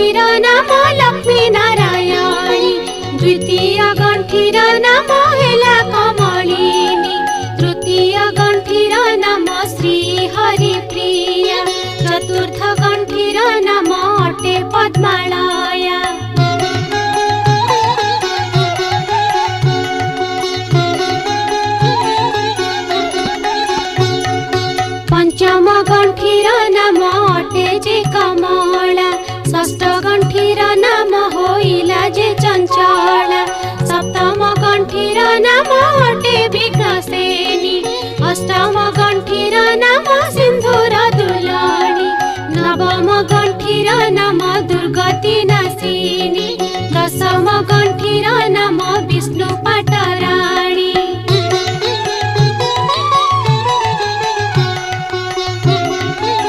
गण्ठीर नाम लक्ष्मी नारायणी द्वितीय गण्ठीर नाम हेला कमलिनी तृतीय गण्ठीर नाम श्री हरिप्रिया चतुर्थ गण्ठीर नाम अटे पद्मालया पंचम गण्ठीर नाम अटे जे कमला षष्ठ गण्ठीर नाम होइला जे चञ्चला सप्तम गण्ठीर नाम अटे विघ्नसेनी अष्टम गण्ठीर नाम सिन्धुर दुलनी नवम गण्ठीर नाम दुर्गति नाशिनी दशम गण्ठीर नाम विष्णु पाटरा